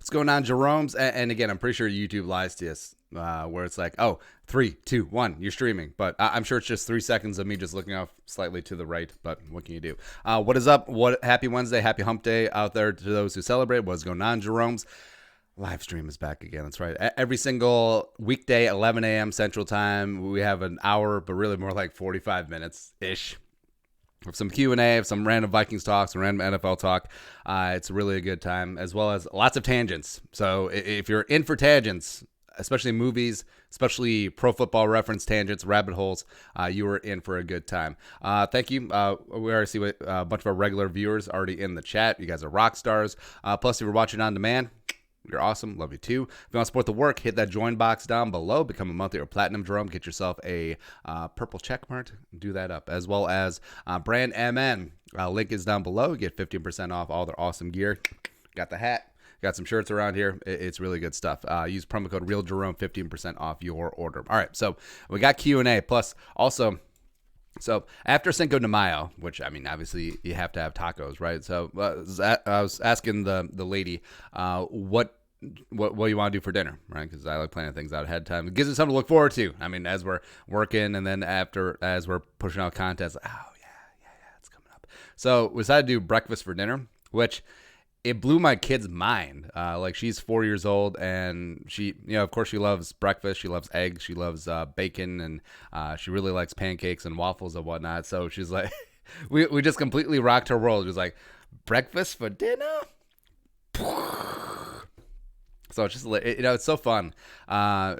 What's going on, Jeromes? And again, I'm pretty sure YouTube lies to us, where it's like, oh, 3, 2, 1, you're streaming. But I'm sure it's just 3 seconds of me just looking off slightly to the right. But what can you do? What is up? Happy Wednesday, happy hump day out there to those who celebrate. What's going on, Jeromes? Livestream is back again. That's right. Every single weekday, 11 a.m. Central Time, we have an hour, but really more like 45 minutes-ish. Of some Q&A, of some random Vikings talk, some random NFL talk. It's really a good time, as well as lots of tangents. So if you're in for tangents, especially movies, especially pro football reference tangents, rabbit holes, you are in for a good time. Thank you. We already see a bunch of our regular viewers already in the chat. You guys are rock stars. Plus, if you're watching on demand, you're awesome. Love you too. If you want to support the work, hit that join box down below. Become a monthly or platinum Jerome. Get yourself a purple check mark. Do that up. As well as Brand MN. Link is down below. Get 15% off all their awesome gear. Got the hat. Got some shirts around here. It's really good stuff. Use promo code RealJerome, 15% off your order. All right, so we got Q&A. Plus, also... So after Cinco de Mayo, which, I mean, obviously you have to have tacos, right? So I was asking the lady what you want to do for dinner, right? Because I like planning things out ahead of time. It gives us something to look forward to. I mean, as we're working and then as we're pushing out content, like, oh, yeah, it's coming up. So we decided to do breakfast for dinner, which... It blew my kid's mind. Like, she's 4 years old, and she, of course, she loves breakfast. She loves eggs. She loves bacon, and she really likes pancakes and waffles and whatnot. So she's like, we just completely rocked her world. It was like, breakfast for dinner? So it's just, it's so fun.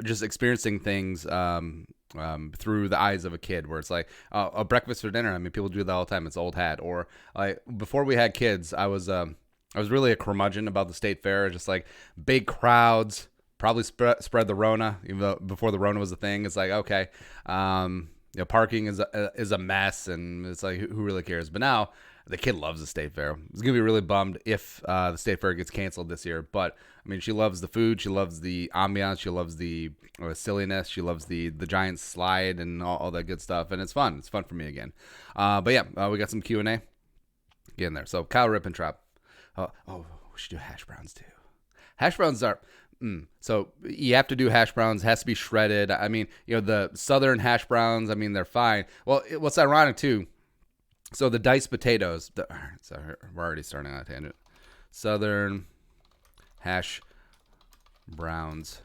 Just experiencing things through the eyes of a kid, where it's like a breakfast for dinner. I mean, people do that all the time. It's old hat. Or like before we had kids, I was really a curmudgeon about the state fair, just like big crowds, probably spread the Rona, even though before the Rona was a thing. It's like, okay, parking is a mess, and it's like, who really cares? But now the kid loves the state fair. It's gonna be really bummed if the state fair gets canceled this year. But I mean, she loves the food, she loves the ambiance, she loves the silliness, she loves the giant slide and all that good stuff, and it's fun. It's fun for me again. But yeah, we got some Q&A. Get in there. So Kyle Rippentrop. We should do hash browns too. Hash browns are, so you have to do hash browns. It has to be shredded. I mean, the southern hash browns, I mean, they're fine. Well, what's ironic too, so the diced potatoes, so we're already starting on a tangent. Southern hash browns.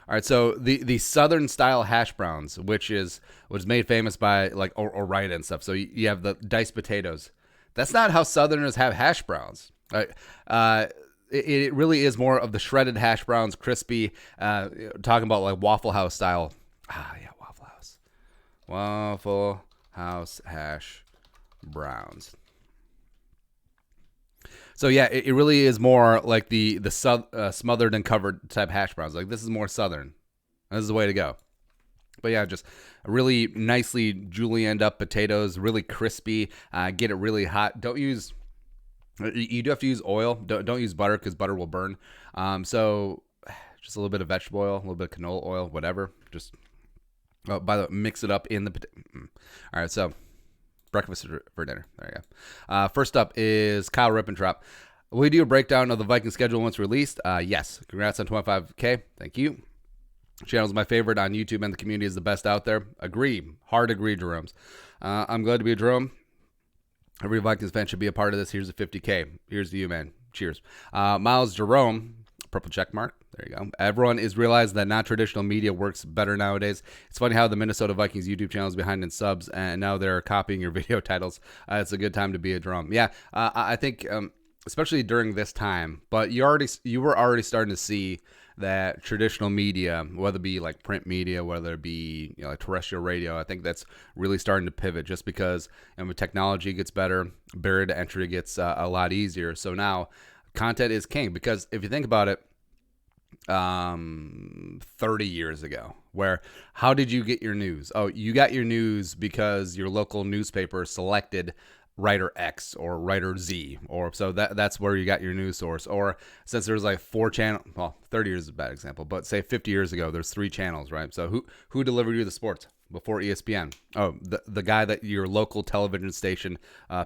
All right, so the southern style hash browns, which was made famous by like Ore-Ida and stuff. So you have the diced potatoes. That's not how Southerners have hash browns. It really is more of the shredded hash browns, crispy. Talking about like Waffle House style. Yeah, Waffle House hash browns. So yeah, it really is more like the smothered and covered type hash browns. Like, this is more southern. This is the way to go. But yeah, just really nicely julienned up potatoes, really crispy. Get it really hot. You do have to use oil. Don't use butter, because butter will burn. So just a little bit of vegetable oil, a little bit of canola oil, whatever. Just by the way, mix it up in the potato. All right, so. Breakfast for dinner. There you go. First up is Kyle Rippentrop. Will we do a breakdown of the Vikings schedule once released? Yes. Congrats on 25K. Thank you. Channel's my favorite on YouTube, and the community is the best out there. Agree. Hard agree, Jeromes. I'm glad to be a Jerome. Every Vikings fan should be a part of this. Here's a 50K. Here's to you, man. Cheers. Miles Jerome. Purple check mark. There you go. Everyone is realizing that non-traditional media works better nowadays. It's funny how the Minnesota Vikings YouTube channel is behind in subs, and now they're copying your video titles. It's a good time to be a Jerome. Yeah, I think especially during this time, but you were already starting to see that traditional media, whether it be like print media, whether it be like terrestrial radio, I think that's really starting to pivot, just because technology gets better, barrier to entry gets a lot easier. So now content is king, because if you think about it, 30 years ago, where how did you get your news? Oh, you got your news because your local newspaper selected writer X or writer Z, or so that's where you got your news source. Or since there's like 4 channels, well, 30 years is a bad example, but say 50 years ago, there's 3 channels, right? So who delivered you the sports? before ESPN. Oh, the guy that your local television station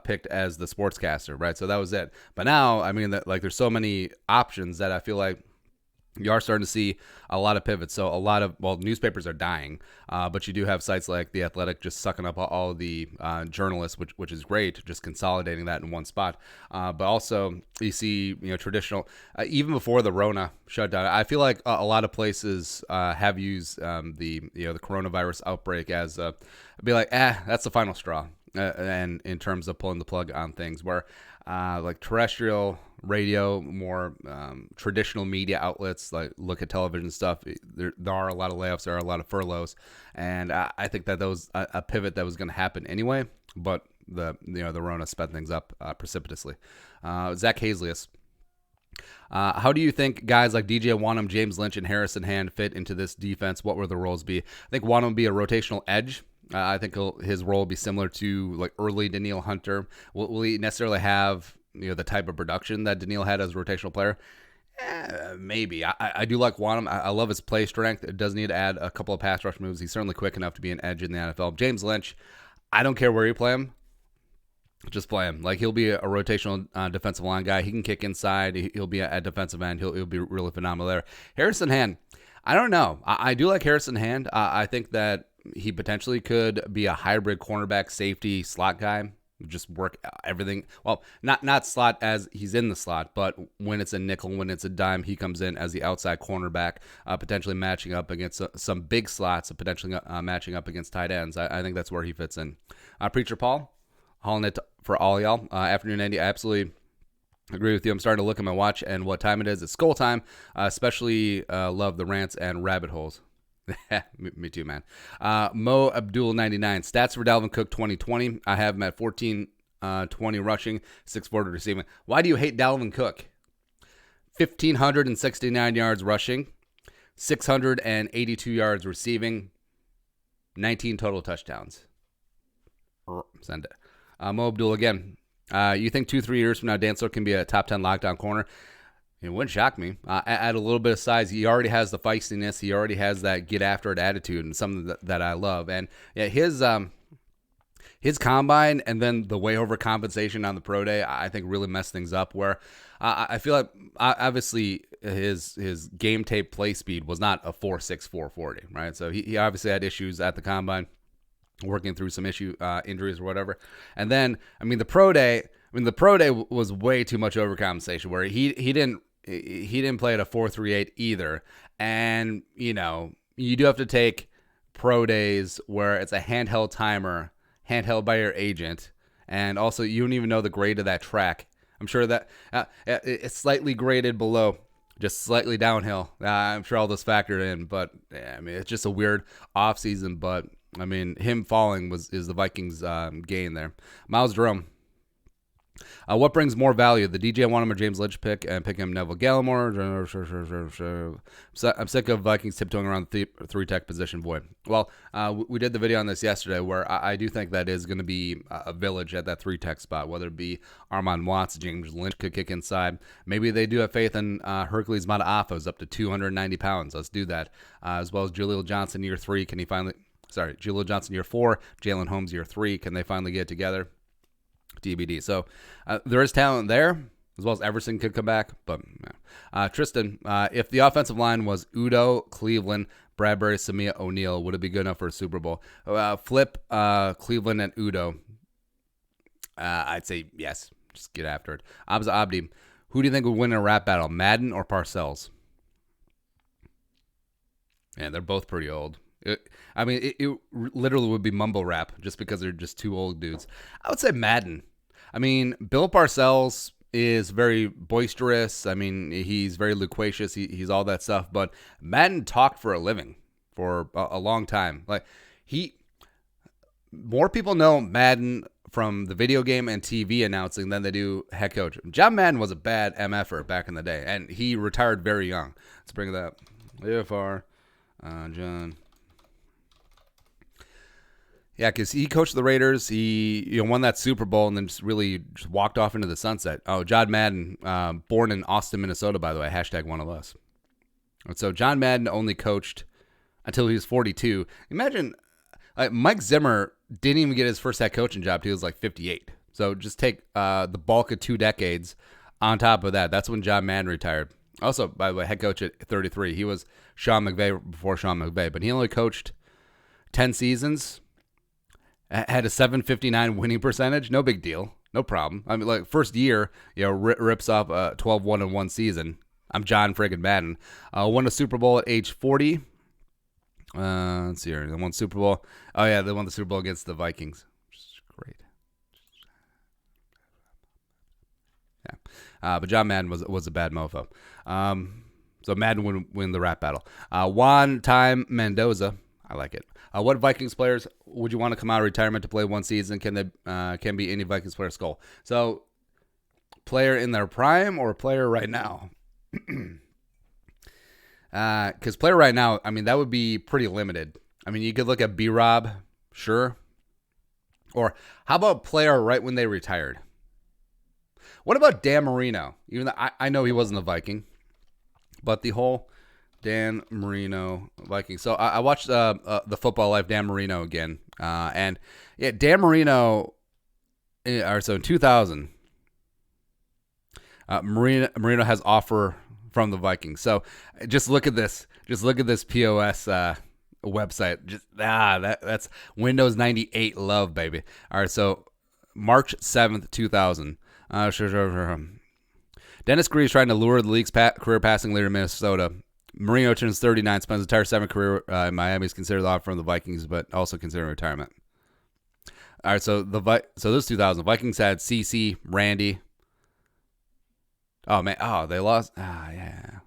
picked as the sportscaster, right? So that was it. But now, I mean, like there's so many options that I feel like you are starting to see a lot of pivots. So a lot of, newspapers are dying, but you do have sites like The Athletic just sucking up all the journalists, which is great, just consolidating that in one spot. But also you see, traditional, even before the Rona shutdown, I feel like a lot of places have used the coronavirus outbreak as be like, that's the final straw. And in terms of pulling the plug on things where like terrestrial radio, more traditional media outlets, like look at television stuff, there are a lot of layoffs, there are a lot of furloughs, and I think that was a pivot that was going to happen anyway, but the Rona sped things up precipitously. Zach Hazlius, how do you think guys like DJ Wanham, James Lynch, and Harrison Hand fit into this defense? What will the roles be? I think Wanham will be a rotational edge. I think his role will be similar to like early Daniil Hunter. Will he necessarily have the type of production that Daniil had as a rotational player? Maybe. I do like Wanham. I love his play strength. It does need to add a couple of pass rush moves. He's certainly quick enough to be an edge in the NFL. James Lynch, I don't care where you play him. Just play him. Like he'll be a rotational defensive line guy. He can kick inside. He'll be at defensive end. He'll be really phenomenal there. Harrison Hand, I don't know. I do like Harrison Hand. I think that he potentially could be a hybrid cornerback, safety, slot guy. Just work everything. Well, not slot as he's in the slot, but when it's a nickel, when it's a dime, he comes in as the outside cornerback, potentially matching up against some big slots, potentially matching up against tight ends. I think that's where he fits in. Preacher Paul, hauling it for all y'all. Afternoon, Andy. I absolutely agree with you. I'm starting to look at my watch and what time it is. It's skull time. Especially love the rants and rabbit holes. Me too, man. Mo Abdul 99 stats for Dalvin Cook 2020. I have him at 1420 rushing, 640 receiving. Why do you hate Dalvin Cook? 1,569 yards rushing, 682 yards receiving, 19 total touchdowns. Send it. Mo Abdul again. You think 2-3 years from now Dan Sook can be a top 10 lockdown corner? It wouldn't shock me. Add a little bit of size. He already has the feistiness. He already has that get after it attitude, and something that I love. And yeah, his combine and then the way over compensation on the pro day, I think really messed things up. Where I feel like obviously his game tape play speed was not a 4.6 4.40, right? So he obviously had issues at the combine, working through some injuries or whatever. And then the pro day was way too much overcompensation, where he didn't play at a 4.38 either. And you do have to take pro days where it's a handheld timer, handheld by your agent, and also you don't even know the grade of that track. I'm sure that it's slightly graded below, just slightly downhill. I'm sure all this factored in, but it's just a weird off season. But him falling is the Vikings gain there. Miles Jerome. What brings more value, the DJ Wanham or James Lynch pick, and pick him Neville Gallimore? I'm sick of Vikings tiptoeing around the three-tech position void. Well, we did the video on this yesterday, where I do think that is going to be a village at that three-tech spot, whether it be Armand Watts, James Lynch could kick inside. Maybe they do have faith in Hercules Mata'afos up to 290 pounds. Let's do that. As well as Jaleel Johnson year 3. Jaleel Johnson year 4, Jalen Holmes year 3. Can they finally get together? TBD. So there is talent there, as well as Everson could come back. But Tristan, if the offensive line was Udo, Cleveland, Bradbury, Samia, O'Neal, would it be good enough for a Super Bowl? Flip Cleveland and Udo. I'd say yes. Just get after it. Abza Abdi, who do you think would win in a rap battle, Madden or Parcells? Yeah, they're both pretty old. It literally would be mumble rap just because they're just two old dudes. I would say Madden. Bill Parcells is very boisterous. He's very loquacious. He's all that stuff. But Madden talked for a living for a long time. More people know Madden from the video game and TV announcing than they do head coach. John Madden was a bad MFer back in the day, and he retired very young. Let's bring that. John. Yeah, because he coached the Raiders. He won that Super Bowl and then just walked off into the sunset. Oh, John Madden, born in Austin, Minnesota, by the way. # one of us. And so John Madden only coached until he was 42. Imagine, Mike Zimmer didn't even get his first head coaching job till he was like 58. So just take the bulk of 2 decades on top of that. That's when John Madden retired. Also, by the way, head coach at 33. He was Sean McVay before Sean McVay, but he only coached 10 seasons, had a 759 winning percentage. No big deal. No problem. I mean, like, first year, rips off a 12-1 in one season. I'm John friggin' Madden. Won a Super Bowl at age 40. Let's see here. They won Super Bowl. Oh, yeah, they won the Super Bowl against the Vikings, which is great. Yeah. But John Madden was a bad mofo. So Madden would win the rap battle. Juan Time Mendoza. I like it. What Vikings players would you want to come out of retirement to play one season? Can be any Vikings player's goal? So, player in their prime or player right now? Because player right now, I mean, that would be pretty limited. I mean, you could look at B-Rob, sure. Or how about player right when they retired? What about Dan Marino? Even though I know he wasn't a Viking, but the whole Dan Marino Viking. So I watched the Football Life Dan Marino again, and yeah, Dan Marino. So in 2000, Marino has offer from the Vikings. So just look at this. Just look at this POS website. Just that's Windows 98 love, baby. All right, so March 7th, 2000. Sure. Dennis Green is trying to lure the league's career passing leader in Minnesota. Marino turns 39, spends his entire 7 career in Miami. He's considered the offer from the Vikings, but also considering retirement. All right, so this 2000, Vikings had CC, Randy. Oh man, they lost. Yeah,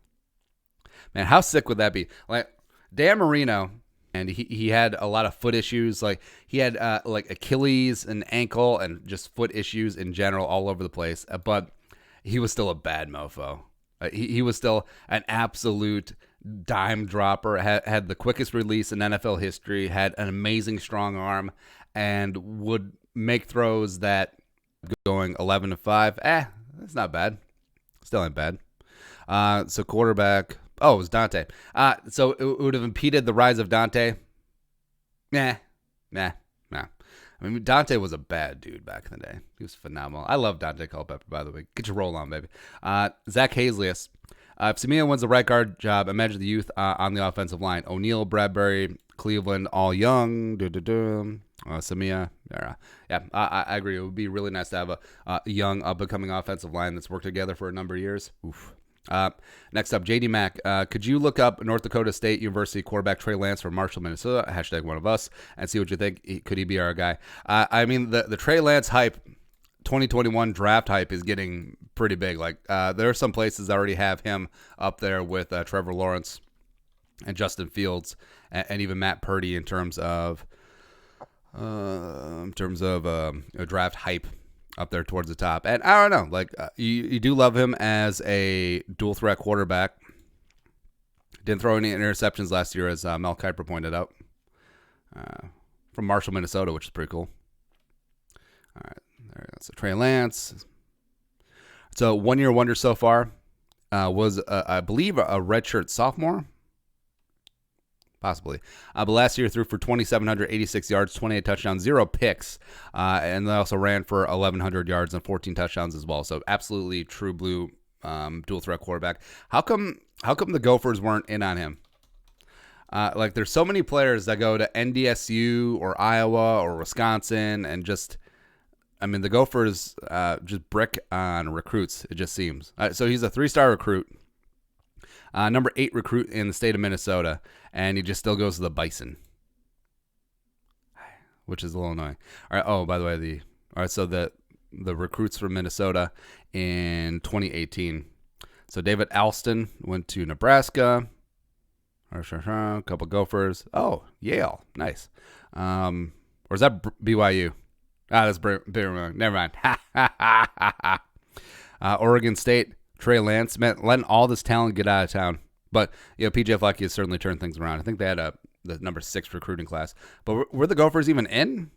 man, how sick would that be? Like Dan Marino, and he had a lot of foot issues. Like he had like Achilles and ankle and just foot issues in general all over the place. But he was still a bad mofo. He was still an absolute dime dropper, had the quickest release in NFL history, had an amazing strong arm, and would make throws that going 11-5. That's not bad. Still ain't bad. So quarterback. Oh, it was Dante. So it would have impeded the rise of Dante. Nah. I mean, Dante was a bad dude back in the day. He was phenomenal. I love Dante Culpepper, by the way. Get your roll on, baby. Zach Hazlius. If Samia wins the right guard job, imagine the youth on the offensive line. O'Neal, Bradbury, Cleveland, all young. Samia. Yeah, I agree. It would be really nice to have a young, up-and-coming offensive line that's worked together for a number of years. Oof. Next up, JD Mack. Could you look up North Dakota State University quarterback Trey Lance from Marshall, Minnesota? # one of us, and see what you think. Could he be our guy? I mean, the Trey Lance hype, 2021 draft hype is getting pretty big. Like, there are some places that already have him up there with Trevor Lawrence and Justin Fields and even Matt Purdy in terms of draft hype up there towards the top. And I don't know, like you do love him as a dual threat quarterback. Didn't throw any interceptions last year, as Mel Kiper pointed out, from Marshall, Minnesota, which is pretty cool. All right, there you go. So Trey Lance. So 1 year wonder so far was, I believe, a redshirt sophomore. Possibly. But last year threw for 2,786 yards, 28 touchdowns, 0 picks. And they also ran for 1,100 yards and 14 touchdowns as well. So absolutely true blue dual threat quarterback. How come the Gophers weren't in on him? Like there's so many players that go to NDSU or Iowa or Wisconsin and just, I mean, the Gophers just brick on recruits, it just seems. So he's a 3-star recruit. Number 8 recruit in the state of Minnesota, and he just still goes to the Bison, which is a little annoying. All right. Oh, by the way, so the recruits from Minnesota in 2018. So David Alston went to Nebraska. A couple Gophers. Oh, Yale, nice. Or is that BYU? That's never mind. Oregon State. Trey Lance, letting all this talent get out of town. But, PJ Flecky has certainly turned things around. I think they had the number 6 recruiting class. But were the Gophers even in?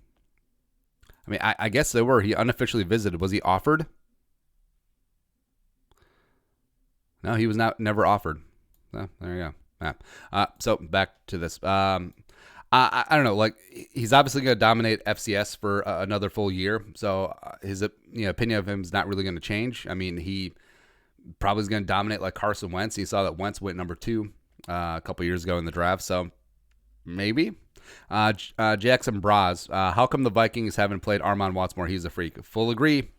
I mean, I guess they were. He unofficially visited. Was he offered? No, he was never offered. So, there you go. So back to this. I don't know. Like, he's obviously going to dominate FCS for another full year. So his opinion of him is not really going to change. I mean, he probably is going to dominate like Carson Wentz. You saw that Wentz went number 2 a couple years ago in the draft. So maybe. Jackson Braz. How come the Vikings haven't played Armand Watts more? He's a freak. Full agree.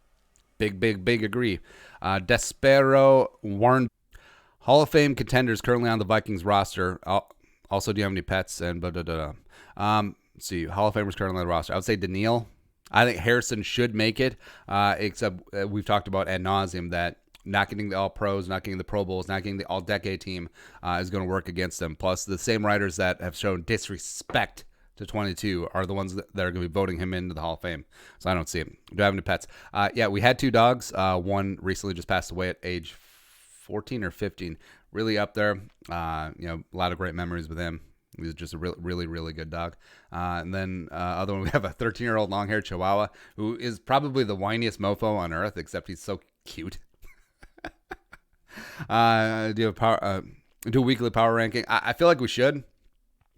Big agree. Despero Warren. Hall of Fame contenders currently on the Vikings roster. Also, do you have any pets? And let's see. Hall of Famers currently on the roster. I would say Daniil. I think Harrison should make it, except we've talked about ad nauseum that not getting the All-Pros, not getting the Pro Bowls, not getting the All-Decade team is going to work against them. Plus, the same writers that have shown disrespect to 22 are the ones that are going to be voting him into the Hall of Fame. So I don't see him. Do I have any pets? Yeah, we had 2 dogs. One recently just passed away at age 14 or 15. Really up there. A lot of great memories with him. He was just a really good dog. And then other one, we have a 13-year-old long-haired Chihuahua who is probably the whiniest mofo on earth, except he's so cute. Do a weekly power ranking? I feel like we should.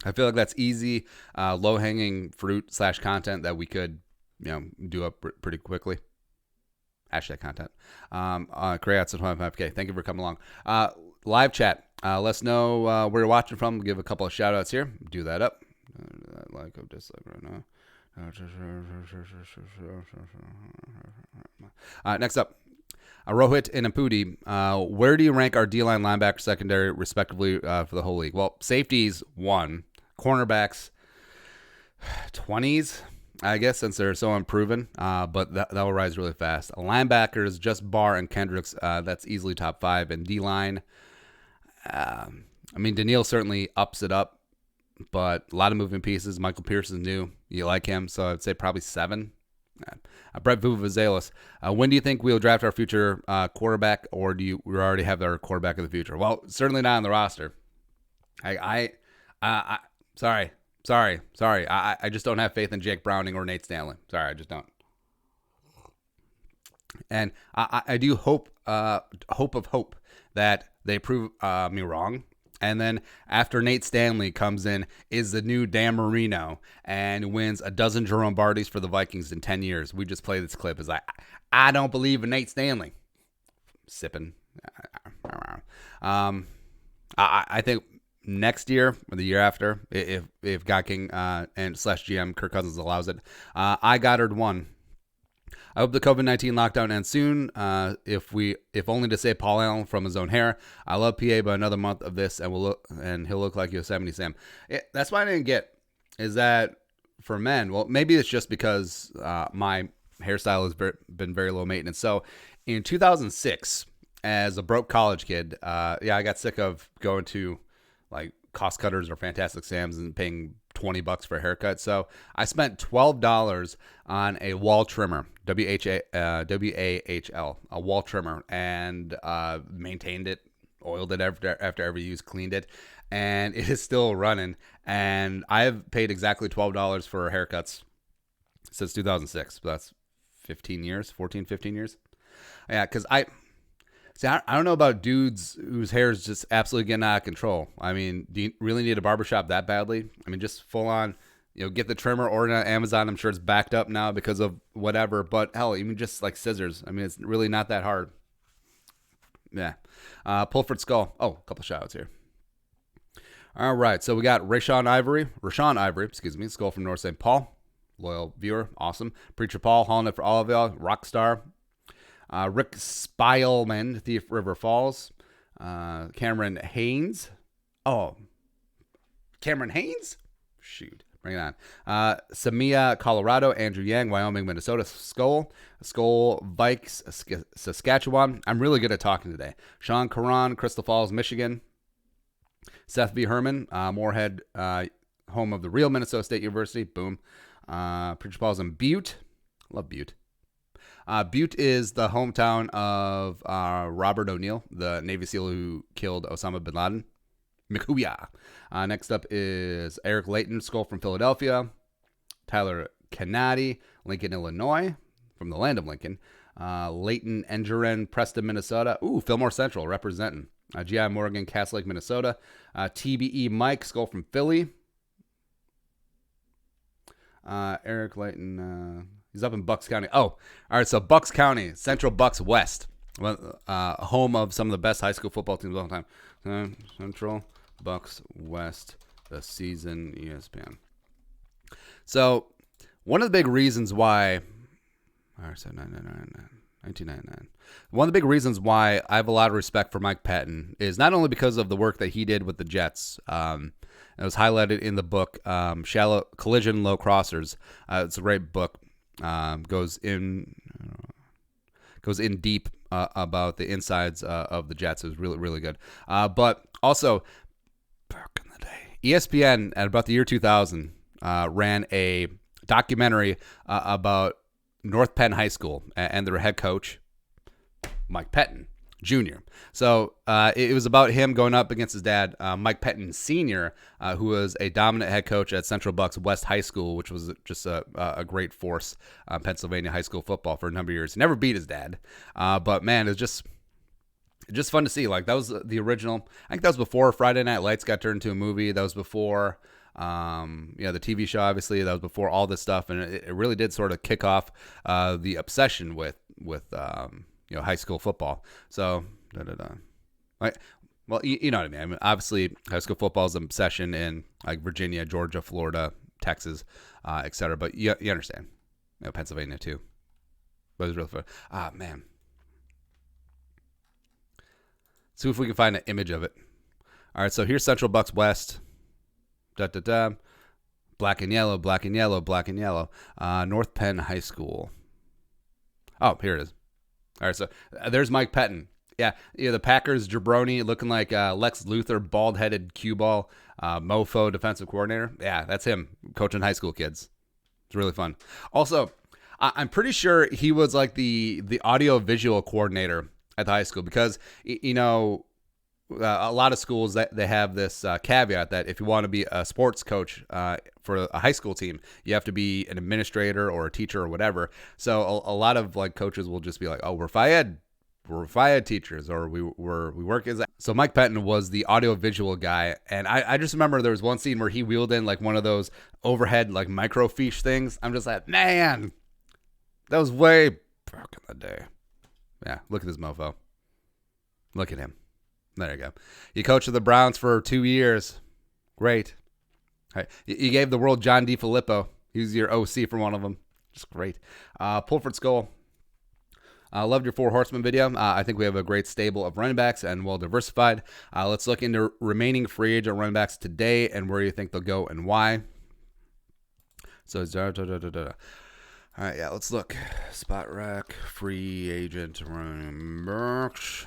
I feel like that's easy, low-hanging fruit / content that we could, do up pretty quickly. Hashtag content. Crayats at 25K. Thank you for coming along. Live chat. Let us know where you're watching from. Give a couple of shout-outs here. Do that up. Like or dislike right now. Next up. Rohit and Apudi, where do you rank our D-line, linebacker, secondary, respectively, for the whole league? Well, safeties, 1. Cornerbacks, 20s, I guess, since they're so unproven. But that will rise really fast. Linebackers, just Barr and Kendricks, that's easily top 5. And D-line, Daniil certainly ups it up, but a lot of moving pieces. Michael Pearson's new. You like him, so I'd say probably 7. Brett Vuvuzelos, when do you think we'll draft our future quarterback, or do we already have our quarterback of the future? Well, certainly not on the roster. Sorry. I just don't have faith in Jake Browning or Nate Stanley. Sorry, I just don't. And I do hope that they prove me wrong. And then after Nate Stanley comes in, is the new Dan Marino and wins a dozen Jerome Bardys for the Vikings in 10 years. We just play this clip. It's like, I don't believe in Nate Stanley. Sipping. I think next year or the year after, if God King and / GM Kirk Cousins allows it, I Goddard 1. I hope the COVID-19 lockdown ends soon, if only to save Paul Allen from his own hair. I love PA, but another month of this, and he'll look like Yosemite Sam. That's what I didn't get, is that for men, well, maybe it's just because my hairstyle has been very low maintenance. So in 2006, as a broke college kid, I got sick of going to like Cost Cutters or Fantastic Sam's and paying $20 for a haircut. So I spent $12 on a wall trimmer, WAHL, a wall trimmer, and maintained it, oiled it after every use, cleaned it, and it is still running. And I have paid exactly $12 for haircuts since 2006. So that's 15 years. Yeah, because I don't know about dudes whose hair is just absolutely getting out of control. I mean, do you really need a barbershop that badly? I mean, just full on, get the trimmer, order it on Amazon. I'm sure it's backed up now because of whatever. But hell, even just like scissors. I mean, it's really not that hard. Yeah. Pulford Skull. Oh, a couple shout outs here. All right. So we got Rashawn Ivory, Skull from North St. Paul. Loyal viewer. Awesome. Preacher Paul, hauling it for all of y'all. Rockstar. Rick Spielman, Thief River Falls. Cameron Haynes. Oh, Cameron Haynes? Shoot. Bring it on. Samia, Colorado. Andrew Yang, Wyoming, Minnesota. Skull, Vikes, Saskatchewan. I'm really good at talking today. Sean Caron, Crystal Falls, Michigan. Seth V. Herman, Moorhead, home of the real Minnesota State University. Boom. Preacher Paul's in Butte. Love Butte. Butte is the hometown of Robert O'Neill, the Navy SEAL who killed Osama bin Laden. Mikuya. Next up is Eric Layton, Skull from Philadelphia. Tyler Canady, Lincoln, Illinois, from the land of Lincoln. Layton Engerin, Preston, Minnesota. Ooh, Fillmore Central, representing. G.I. Morgan, Cass Lake, Minnesota. TBE Mike, Skull from Philly. Eric Layton. He's up in Bucks County. Oh, all right. So Bucks County, Central Bucks West, home of some of the best high school football teams of all time. Central Bucks West, the season ESPN. So one of the big reasons why, all right, so 1999. One of the big reasons why I have a lot of respect for Mike Patton is not only because of the work that he did with the Jets. It was highlighted in the book, Shallow Collision, Low Crossers. It's a great book. Goes in deep about the insides of the Jets. It was really, really good. But also, back in the day, ESPN at about the year 2000 ran a documentary about North Penn High School and their head coach, Mike Patton Jr. So it was about him going up against his dad, Mike Patton Sr., who was a dominant head coach at Central Bucks West High School, which was just a great force on Pennsylvania high school football for a number of years. He never beat his dad, but man, it's just fun to see. Like, that was the original. I think that was before Friday Night Lights got turned into a movie. That was before the TV show, obviously. That was before all this stuff, and it really did sort of kick off the obsession with high school football. So, well, you know what I mean. Obviously, high school football is an obsession in like Virginia, Georgia, Florida, Texas, etc. But you understand, Pennsylvania too. But it was really fun. Man. See if we can find an image of it. All right, so here's Central Bucks West. Black and yellow, black and yellow, black and yellow. North Penn High School. Oh, here it is. All right, so there's Mike Patton. Yeah, the Packers jabroni looking like Lex Luthor, bald-headed cue ball, mofo defensive coordinator. Yeah, that's him coaching high school kids. It's really fun. Also, I'm pretty sure he was like the audio-visual coordinator at the high school because, a lot of schools that they have this caveat that if you want to be a sports coach for a high school team, you have to be an administrator or a teacher or whatever. So a lot of like coaches will just be like, "Oh, we're FIAD teachers," or we work as. So Mike Patton was the audio visual guy, and I just remember there was one scene where he wheeled in like one of those overhead like microfiche things. I'm just like, man, that was way back in the day. Yeah, look at this mofo. Look at him. There you go. You coached the Browns for 2 years. Great. Right. You gave the world John DiFilippo. He was your OC for one of them. Just great. Pulford Skull. Loved your Four Horsemen video. I think we have a great stable of running backs and well diversified. Let's look into remaining free agent running backs today and where you think they'll go and why. So, all right, yeah, let's look. Spot rack, free agent running backs.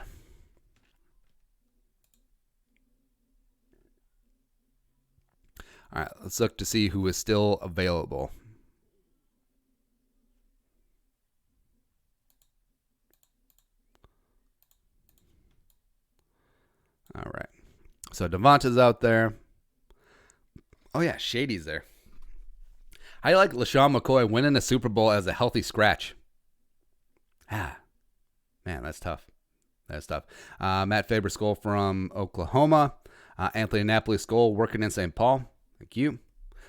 All right, let's look to see who is still available. All right. So Devonta's out there. Oh, yeah, Shady's there. How do you like LaShawn McCoy winning a Super Bowl as a healthy scratch? Man, that's tough. Matt Faber-Skoll from Oklahoma. Anthony Napoli-Skoll working in St. Paul. Thank you.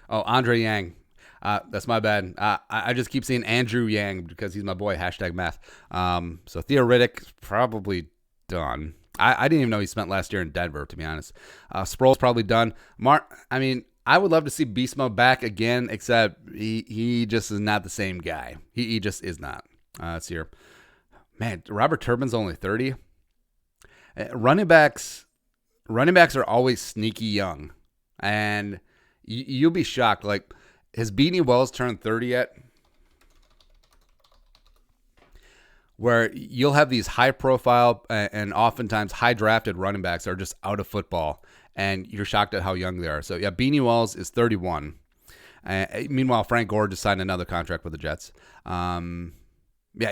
Oh, Andre Yang. That's my bad. I just keep seeing Andrew Yang because he's my boy, #math. So Theo Riddick, probably done. I didn't even know he spent last year in Denver, to be honest. Sproul's probably done. I would love to see Beast Mode back again, except he just is not the same guy. He just is not. Let's see here. Man, Robert Turbin's only 30. Running backs are always sneaky young. And you'll be shocked. Like, has Beanie Wells turned 30 yet? Where you'll have these high-profile and oftentimes high-drafted running backs that are just out of football, and you're shocked at how young they are. So, yeah, Beanie Wells is 31. Meanwhile, Frank Gore just signed another contract with the Jets.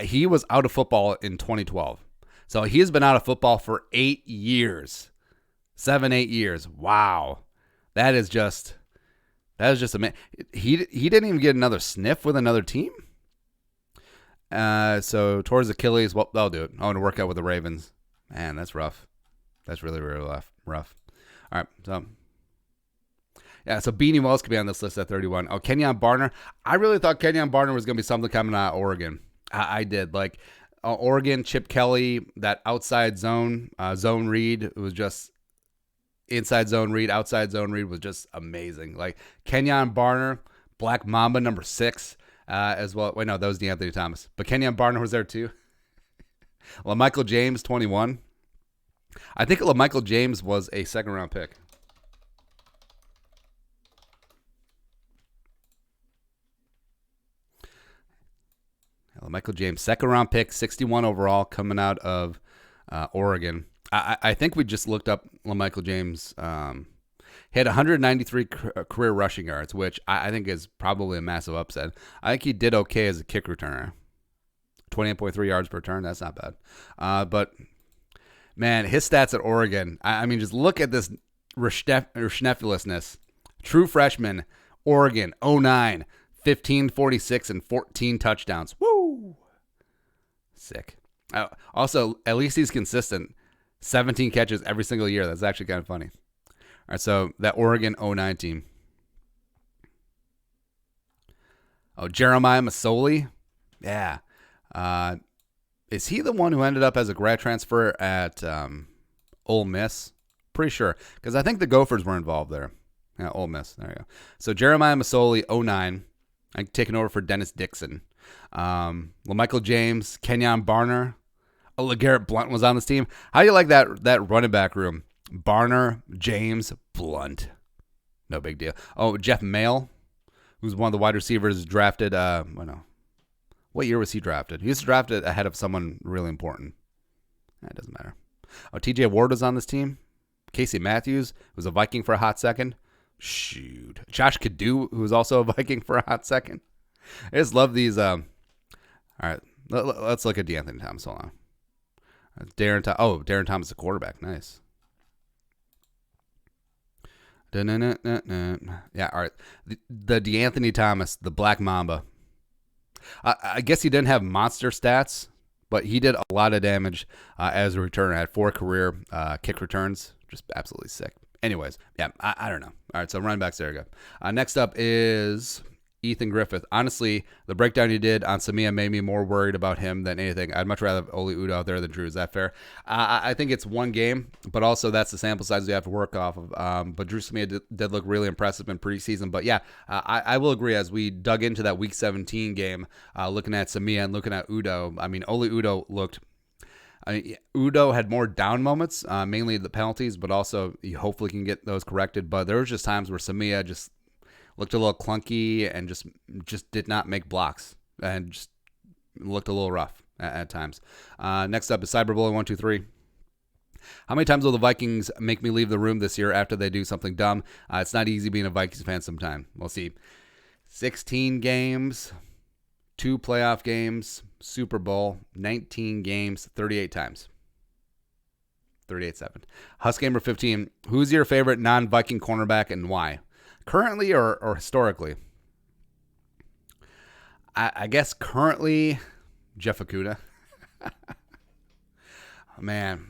He was out of football in 2012. So he has been out of football for 8 years. 7-8 years. Wow. That is just amazing. He didn't even get another sniff with another team. So towards Achilles, well, they'll do it. I want to work out with the Ravens. Man, that's rough. That's really, really rough. All right, so Yeah, so Beanie Wells could be on this list at 31. Oh, Kenyon Barner. I really thought Kenyon Barner was going to be something coming out of Oregon. I did. Like, Oregon, Chip Kelly, that outside zone, zone read, it was just inside zone read, outside zone read was just amazing. Like, Kenyon Barner, Black Mamba number 6 as well. Wait, no, that was DeAnthony Thomas. But Kenyon Barner was there too. LaMichael James, 21. I think LaMichael James was a second-round pick. LaMichael James, second-round pick, 61 overall, coming out of Oregon. I think we just looked up LaMichael James. He had 193 career rushing yards, which I think is probably a massive upset. I think he did okay as a kick returner. 28.3 yards per return, that's not bad. But, man, his stats at Oregon, I mean, just look at this Schnefulousness. True freshman, Oregon, 09, 1546 and 14 touchdowns. Woo! Sick. Also, at least he's consistent. 17 catches every single year. That's actually kind of funny. All right, so that Oregon 09 team. Oh, Jeremiah Masoli. Yeah. Is he the one who ended up as a grad transfer at Ole Miss? Pretty sure. Because I think the Gophers were involved there. Yeah, Ole Miss. There you go. So Jeremiah Masoli, 09. I'm taking over for Dennis Dixon. LaMichael James, Kenyon Barner. Oh, LeGarrette Blount was on this team. How do you like that running back room? Barner, James, Blount. No big deal. Oh, Jeff Mayle, who's one of the wide receivers drafted. What year was he drafted? He was drafted ahead of someone really important. It doesn't matter. Oh, TJ Ward was on this team. Casey Matthews was a Viking for a hot second. Shoot. Josh Kadu, who was also a Viking for a hot second. I just love these. All right, let's look at DeAnthony Thomas. Hold on. Darren Thomas, the quarterback. Nice. Yeah, all right. The DeAnthony Thomas, the Black Mamba. I guess he didn't have monster stats, but he did a lot of damage as a returner. Had 4 career kick returns. Just absolutely sick. Anyways, yeah, I don't know. All right, so running backs, there you go. Next up is Ethan Griffith. Honestly, the breakdown you did on Samia made me more worried about him than anything. I'd much rather have Oli Udoh out there than Drew. Is that fair? I think it's one game, but also that's the sample size we have to work off of. But Drew Samia did look really impressive in preseason. But yeah, I will agree as we dug into that Week 17 game, looking at Samia and looking at Udoh. I mean, Oli Udoh looked... Udoh had more down moments, mainly the penalties, but also he hopefully can get those corrected. But there was just times where Samia just looked a little clunky and just did not make blocks and just looked a little rough at times. Next up is Cyberbully123. How many times will the Vikings make me leave the room this year after they do something dumb? It's not easy being a Vikings fan sometime. We'll see. 16 games, 2 playoff games, Super Bowl, 19 games, 38 times. 38-7. Husgamer 15. Who's your favorite non-Viking cornerback and why? Currently or historically? I guess currently, Jeff Okudah. Man.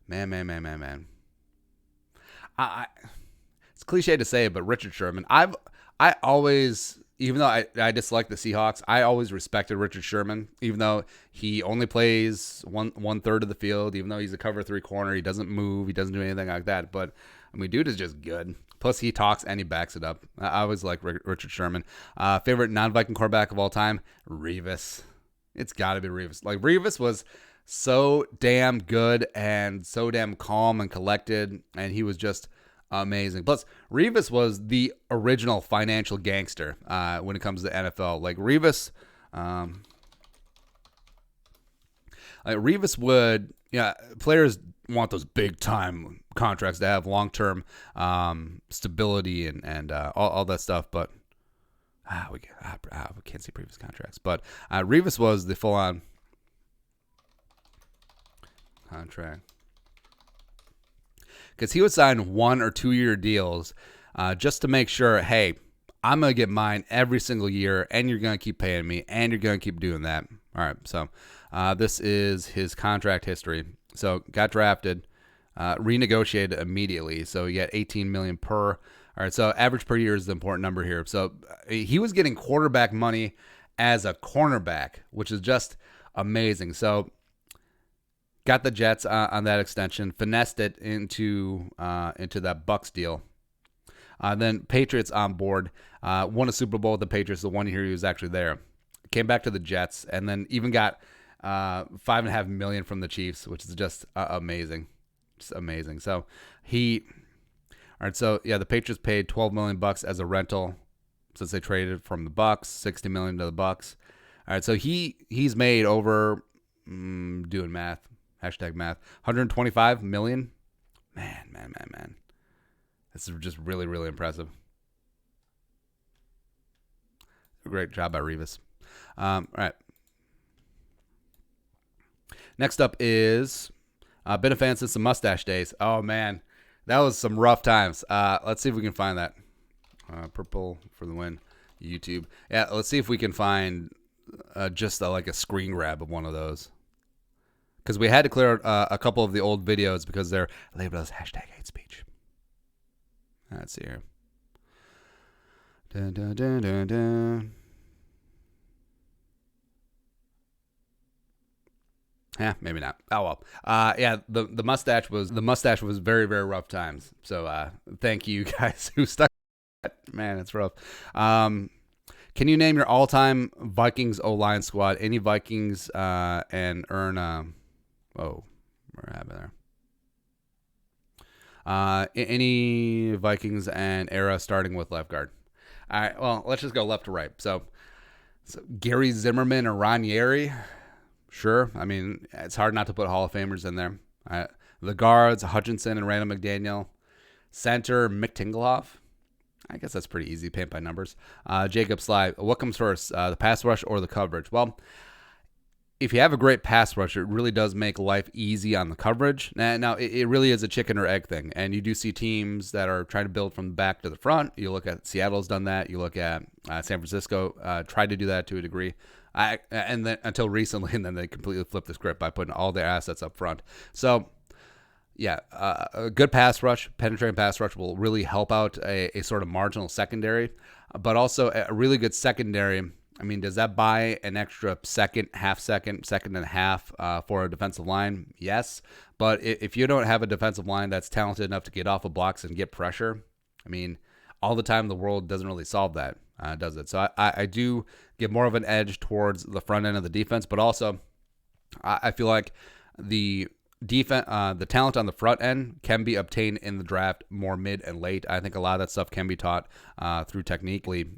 It's cliche to say, but Richard Sherman. I always, even though I dislike the Seahawks, I always respected Richard Sherman, even though he only plays one third of the field, even though he's a cover 3 corner, he doesn't move, he doesn't do anything like that. But I mean, dude is just good. Plus, he talks and he backs it up. I always like Richard Sherman. Favorite non-Viking quarterback of all time? Revis. It's got to be Revis. Like, Revis was so damn good and so damn calm and collected, and he was just amazing. Plus, Revis was the original financial gangster when it comes to the NFL. Like, Revis... Revis would... Yeah, players want those big-time contracts to have long-term stability and all that stuff, but we can't see previous contracts. But Revis was the full-on contract because he would sign 1 or 2 year deals just to make sure, hey, I'm going to get mine every single year, and you're going to keep paying me, and you're going to keep doing that. All right, so this is his contract history. So got drafted, renegotiated immediately. So you get 18 million per. All right, so average per year is the important number here. So he was getting quarterback money as a cornerback, which is just amazing. So got the Jets on that extension, finessed it into that Bucks deal. Then Patriots on board, won a Super Bowl with the Patriots the 1 year he was actually there. Came back to the Jets, and then even got $5.5 million from the Chiefs, which is just amazing. Just amazing. So all right. So yeah, the Patriots paid $12 million as a rental since they traded from the Bucks, $60 million to the Bucks. All right. So he's made over doing math, #math, $125 million. Man. This is just really, really impressive. Great job by Revis. All right. Next up is been a fan since the mustache days. Oh, man. That was some rough times. Let's see if we can find that. Purple for the win. YouTube. Yeah, let's see if we can find just like a screen grab of one of those. Because we had to clear out a couple of the old videos because they're labeled as #HateSpeech. Let's see here. Dun, dun, dun, dun, dun. Yeah, maybe not. Oh well. Yeah, the mustache was very, very rough times. So thank you guys who stuck. Man, it's rough. Can you name your all-time Vikings O-line squad? Any Vikings and earn where happened there? Any Vikings and era starting with left guard. All right, well, let's just go left to right. So Gary Zimmerman or Ranieri, sure. I mean, it's hard not to put Hall of Famers in there. The guards, Hutchinson and Randall McDaniel. Center, Mick Tingelhoff. I guess that's pretty easy, paint by numbers. Jacob Sly, what comes first, the pass rush or the coverage? Well, if you have a great pass rush, it really does make life easy on the coverage. Now, it really is a chicken or egg thing, and you do see teams that are trying to build from the back to the front. You look at Seattle's done that. You look at San Francisco tried to do that to a degree, and then until recently, and then they completely flipped the script by putting all their assets up front. So, yeah, a good pass rush, penetrating pass rush will really help out a sort of marginal secondary, but also a really good secondary. I mean, does that buy an extra second, second and a half for a defensive line? Yes. But if you don't have a defensive line that's talented enough to get off of blocks and get pressure, I mean, all the time the world doesn't really solve that, does it? So I do give more of an edge towards the front end of the defense, but also I feel like the defense, the talent on the front end can be obtained in the draft more mid and late. I think a lot of that stuff can be taught through technically,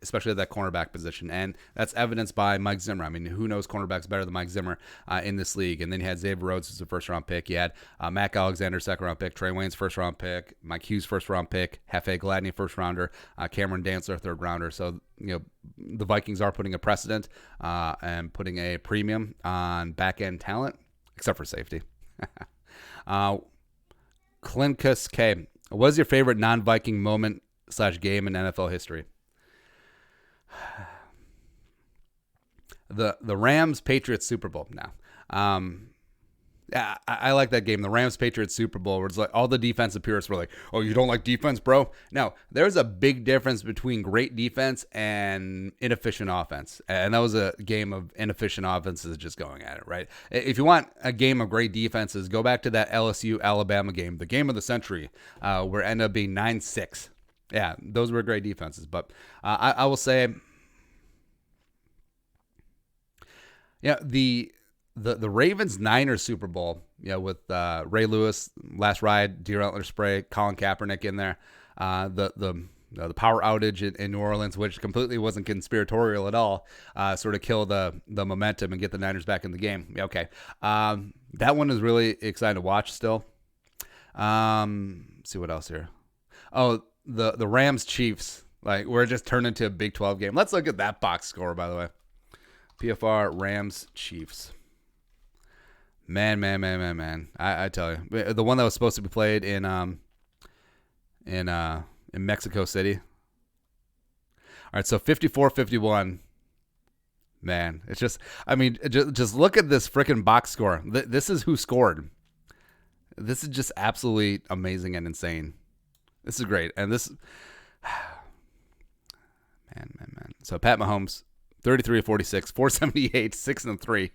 especially at that cornerback position. And that's evidenced by Mike Zimmer. I mean, who knows cornerbacks better than Mike Zimmer in this league? And then you had Xavier Rhodes as a first-round pick. You had Mac Alexander, second-round pick. Trey Wayne's first-round pick. Mike Hughes, first-round pick. Hefe Gladney, first-rounder. Cameron Dantzler, third-rounder. So, you know, the Vikings are putting a precedent and putting a premium on back-end talent, except for safety. Clinkus K. What is your favorite non-Viking moment / game in NFL history? The Rams-Patriots Super Bowl. Now, yeah, I like that game. The Rams-Patriots Super Bowl, where it's like all the defensive purists were like, "Oh, you don't like defense, bro?" Now, there's a big difference between great defense and inefficient offense, and that was a game of inefficient offenses just going at it, right? If you want a game of great defenses, go back to that LSU-Alabama game, the game of the century, where it ended up being 9-6. Yeah, those were great defenses, but I will say, yeah, the Ravens-Niners Super Bowl, with Ray Lewis, last ride, deer antler spray, Colin Kaepernick in there, the power outage in New Orleans, which completely wasn't conspiratorial at all, sort of kill the momentum and get the Niners back in the game. Okay, that one is really exciting to watch still. See what else here. Oh, the Rams-Chiefs, like we're just turned into a Big 12 game. Let's look at that box score, by the way. PFR Rams-Chiefs. Man. I tell you. The one that was supposed to be played in Mexico City. All right, so 54-51. Man, it's just, I mean, just look at this freaking box score. This is who scored. This is just absolutely amazing and insane. This is great. And this, man. So Pat Mahomes, 33 of 46, 478, 6-3.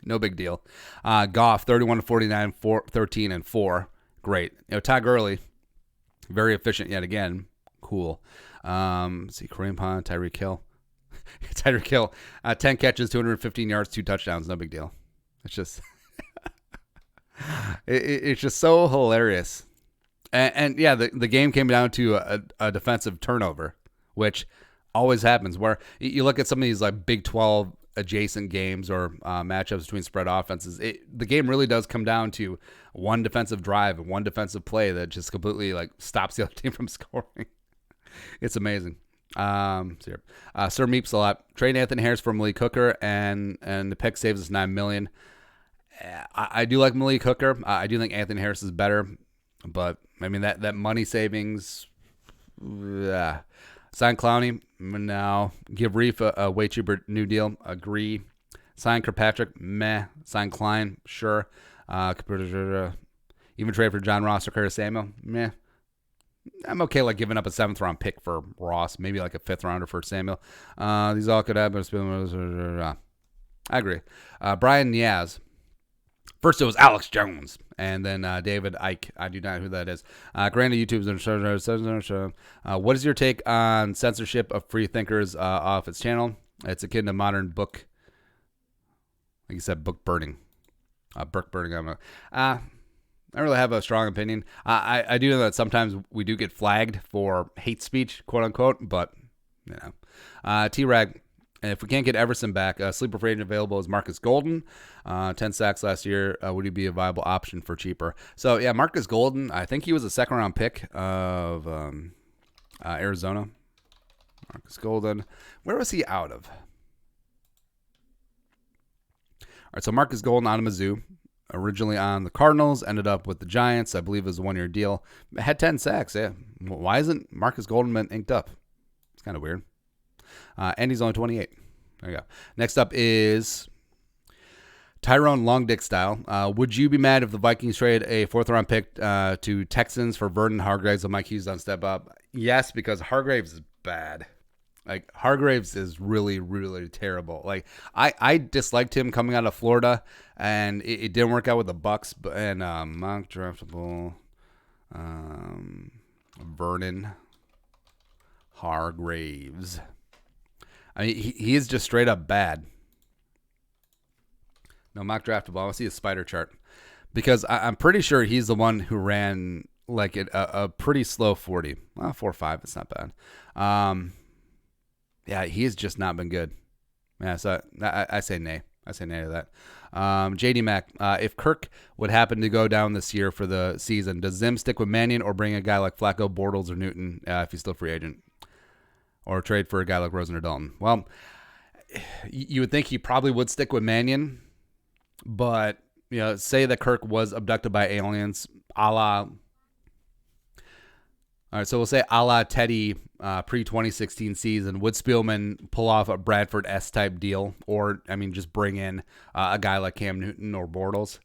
No big deal. Goff, 31 of 49, 13 and 4. Great. Todd Gurley, very efficient yet again. Cool. Let's see, Kareem Hunt, Tyreek Hill. Tyreek Hill, 10 catches, 215 yards, 2 touchdowns. No big deal. It's just, it's just so hilarious. And yeah, the game came down to a defensive turnover, which always happens. Where you look at some of these like Big 12 adjacent games or matchups between spread offenses, the game really does come down to one defensive drive and one defensive play that just completely like stops the other team from scoring. It's amazing. Sir Meeps a lot. Trade Anthony Harris for Malik Hooker, and the pick saves us $9 million. I do like Malik Hooker. I do think Anthony Harris is better, but I mean that money savings. Sign Clowney now. Give Reef a way cheaper new deal. Agree. Sign Kirkpatrick. Meh. Sign Klein. Sure. Even trade for John Ross or Curtis Samuel. Meh. I'm okay like giving up a 7th round pick for Ross, maybe like a 5th rounder for Samuel. These all could happen. I agree. Brian Niaz. First it was Alex Jones, and then David Ike. I do not know who that is. Granted, YouTube's what is your take on censorship of free thinkers off its channel? It's akin to modern book, like you said, book burning. Book burning. I don't really have a strong opinion. I do know that sometimes we do get flagged for hate speech, quote unquote, but T-Rag. If we can't get Everson back, sleeper free agent available is Marcus Golden. 10 sacks last year. Would he be a viable option for cheaper? So, yeah, Marcus Golden, I think he was a 2nd-round pick of Arizona. Marcus Golden. Where was he out of? All right, so Marcus Golden out of Mizzou. Originally on the Cardinals, ended up with the Giants. I believe it was a 1-year deal. Had 10 sacks, yeah. Why isn't Marcus Golden been inked up? It's kind of weird. And he's only 28. There you go. Next up is Tyrone Longdick style. Would you be mad if the Vikings trade a 4th-round pick to Texans for Vernon Hargreaves and Mike Hughes don't step up? Yes, because Hargreaves is bad. Like, Hargreaves is really, really terrible. Like, I disliked him coming out of Florida, and it didn't work out with the Bucks. And mock draftable Vernon Hargreaves. I mean, he is just straight up bad. No, mock draftable. I want to see a spider chart. Because I'm pretty sure he's the one who ran like a pretty slow 40. Well, 4.5. It's not bad. Yeah, he has just not been good. Yeah, so I say nay. I say nay to that. JD Mack, if Kirk would happen to go down this year for the season, does Zim stick with Mannion or bring a guy like Flacco, Bortles, or Newton if he's still free agent? Or trade for a guy like Rosen or Dalton? Well, you would think he probably would stick with Mannion, but say that Kirk was abducted by aliens, a la. All right, so we'll say a la Teddy pre-2016 season. Would Spielman pull off a Bradford S-type deal? Or, just bring in a guy like Cam Newton or Bortles?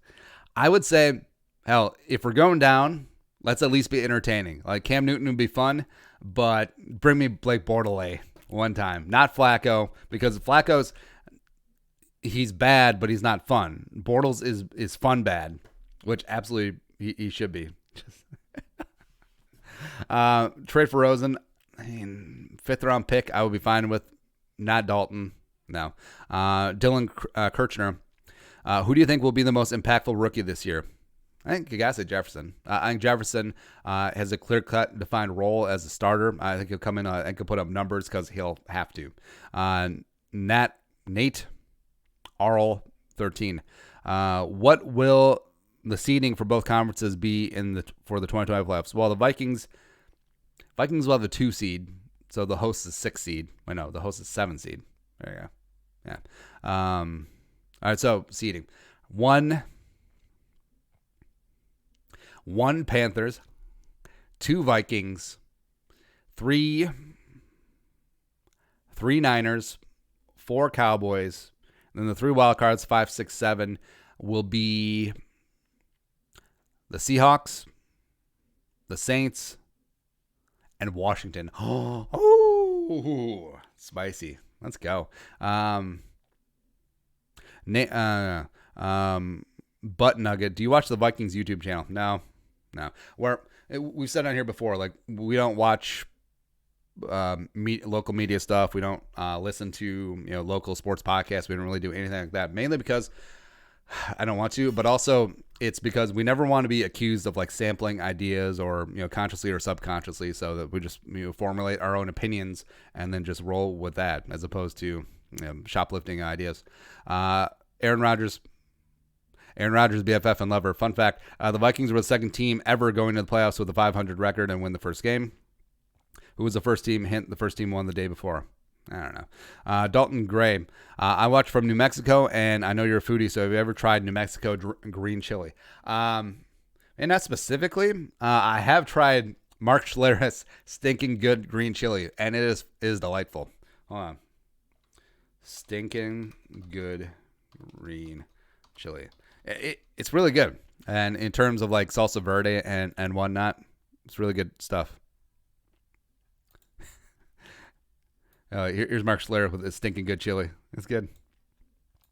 I would say, hell, if we're going down, let's at least be entertaining. Like, Cam Newton would be fun, but bring me Blake Bortles one time. Not Flacco, because Flacco's, he's bad, but he's not fun. Bortles is fun bad, which absolutely he should be. Trade for Rosen, 5th-round pick, I would be fine with. Not Dalton, no. Dylan Kirchner, who do you think will be the most impactful rookie this year? I think you gotta say Jefferson. I think Jefferson has a clear-cut, defined role as a starter. I think he'll come in and can put up numbers because he'll have to. Nate Arl 13. What will the seeding for both conferences be for the 2020 playoffs? Well, the Vikings will have the 2 seed, so the host is 6 seed. Wait, no, the host is 7 seed. There you go. Yeah. All right, so seeding. 1 Panthers, 2 Vikings, 3 Niners, 4 Cowboys, and then the 3 wild cards, 5, 6, 7, will be the Seahawks, the Saints, and Washington. Oh, spicy. Let's go. Butt Nugget. Do you watch the Vikings YouTube channel? No. We've said on here before, like, we don't watch local media stuff. We don't listen to local sports podcasts. We don't really do anything like that. Mainly because I don't want to, but also it's because we never want to be accused of like sampling ideas or consciously or subconsciously, so that we just formulate our own opinions and then just roll with that, as opposed to shoplifting ideas. Aaron Rodgers, BFF and lover. Fun fact: the Vikings were the second team ever going to the playoffs with a 500 record and win the first game. Who was the first team? Hint: the first team won the day before. I don't know. Dalton Gray. I watch from New Mexico, and I know you're a foodie, so have you ever tried New Mexico green chili? And not specifically. I have tried Mark Schlereth's stinking good green chili, and it is delightful. Hold on. Stinking good green chili. It's really good. And in terms of like salsa verde and whatnot, it's really good stuff. Here's Mark Schlereth with his stinking good chili. It's good.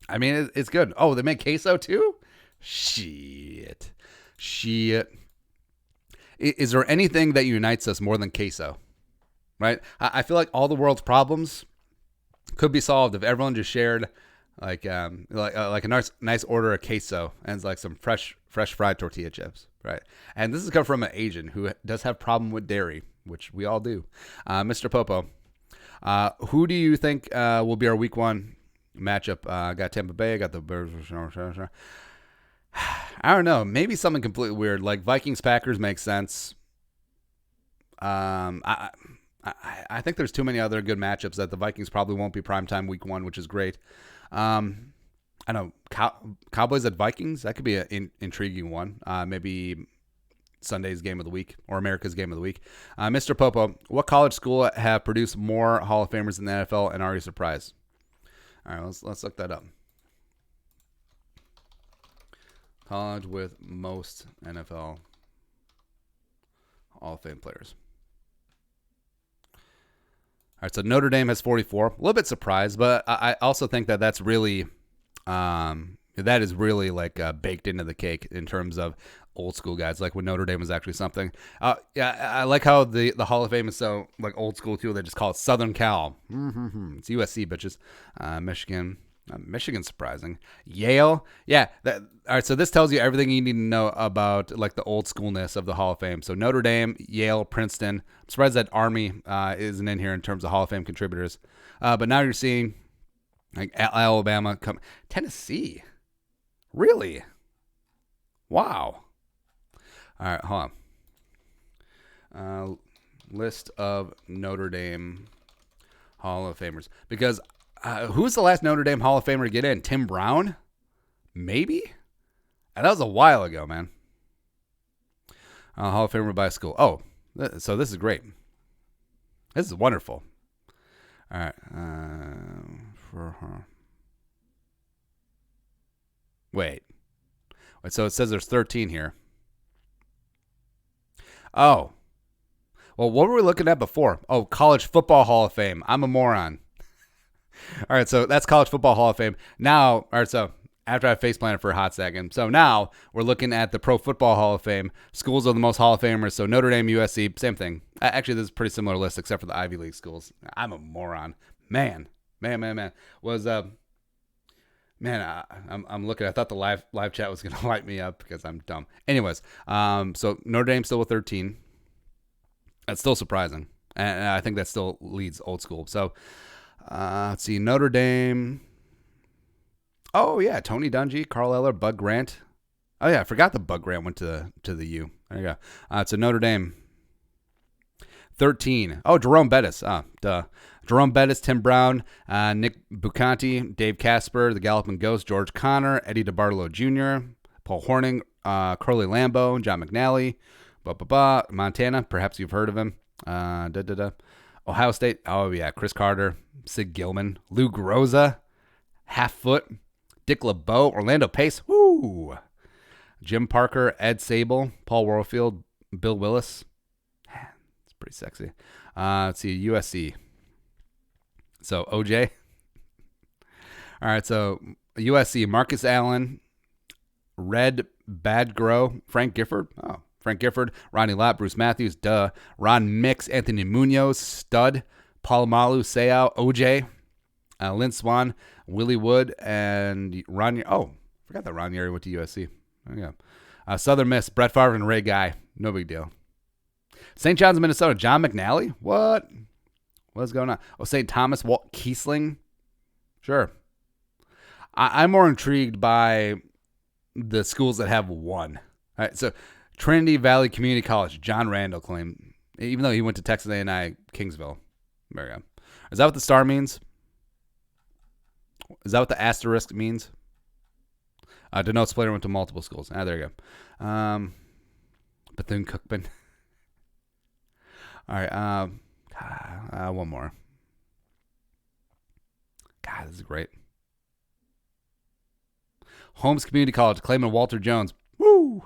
I mean, it's good. Oh, they make queso too? Shit. Is there anything that unites us more than queso? Right? I feel like all the world's problems could be solved if everyone just shared like a nice order of queso and like some fresh fried tortilla chips, right? And this has come from an Asian who does have problem with dairy, which we all do. Mr. Popo. Who do you think will be our week 1 matchup? Got Tampa Bay. I got the Bears. I don't know. Maybe something completely weird. Like Vikings Packers makes sense. I think there's too many other good matchups that the Vikings probably won't be primetime week 1, which is great. I know Cowboys at Vikings. That could be an intriguing one. Maybe Sunday's game of the week or America's game of the week. Mr. Popo, what college school have produced more Hall of Famers in the NFL, and are you surprised? All right, let's look that up. College with most NFL Hall of Fame players. All right, so Notre Dame has 44. A little bit surprised, but I also think that that's really that is really like baked into the cake in terms of old school guys, like when Notre Dame was actually something. Yeah, I like how the Hall of Fame is so like old school too. They just call it Southern Cal. It's USC, bitches. Michigan, surprising. Yale, yeah. All right, so this tells you everything you need to know about like the old schoolness of the Hall of Fame. So Notre Dame, Yale, Princeton. I'm surprised that Army isn't in here in terms of Hall of Fame contributors. But now you're seeing like Alabama, Tennessee. Really? Wow. All right, hold on. List of Notre Dame Hall of Famers. Because who's the last Notre Dame Hall of Famer to get in? Tim Brown? Maybe? And that was a while ago, man. Hall of Famer by school. Oh, so this is great. This is wonderful. All right. Wait, so it says there's 13 here. Oh. Well, what were we looking at before? Oh, College Football Hall of Fame. I'm a moron. All right, so that's College Football Hall of Fame. Now, all right, so after I face planted for a hot second, so now we're looking at the Pro Football Hall of Fame. Schools are the most Hall of Famers, so Notre Dame, USC, same thing. Actually, this is a pretty similar list except for the Ivy League schools. I'm a moron. Man. Was I'm looking. I thought the live chat was gonna light me up because I'm dumb. Anyways, so Notre Dame still with 13. That's still surprising, and I think that still leads old school. So let's see, Notre Dame. Oh yeah, Tony Dungy, Carl Eller, Bud Grant. Oh yeah, I forgot the Bud Grant went to the U. There you go. So Notre Dame 13. Oh, Jerome Bettis. Duh. Jerome Bettis, Tim Brown, Nick Bucanti, Dave Casper, the Galloping Ghost, George Connor, Eddie DeBartolo Jr., Paul Horning, Curly Lambeau, John McNally, Montana, perhaps you've heard of him. Ohio State, oh yeah, Chris Carter, Sid Gilman, Lou Groza, Half Foot, Dick LeBeau, Orlando Pace, woo! Jim Parker, Ed Sable, Paul Warfield, Bill Willis. It's pretty sexy. Let's see, USC. So OJ. All right, so USC, Marcus Allen, Red Badgrow, Frank Gifford. Oh, Frank Gifford, Ronnie Lott, Bruce Matthews, Ron Mix, Anthony Munoz, Stud, Palomalu, Seau, OJ, Lynn Swan, Willie Wood, and Ron. Oh, forgot that Ron Yeri went to USC. There you go. Southern Miss, Brett Favre and Ray Guy. No big deal. St. John's, Minnesota, John McNally. What? What's going on? Oh, St. Thomas, Walt Kiesling. Sure. I'm more intrigued by the schools that have one. All right, so Trinity Valley Community College, John Randall claimed, even though he went to Texas A&I Kingsville. There we go. Is that what the star means? Is that what the asterisk means? Denotes player went to multiple schools. There you go. Bethune-Cookman. All right. One more. God, this is great. Holmes Community College, claiming Walter Jones. Woo!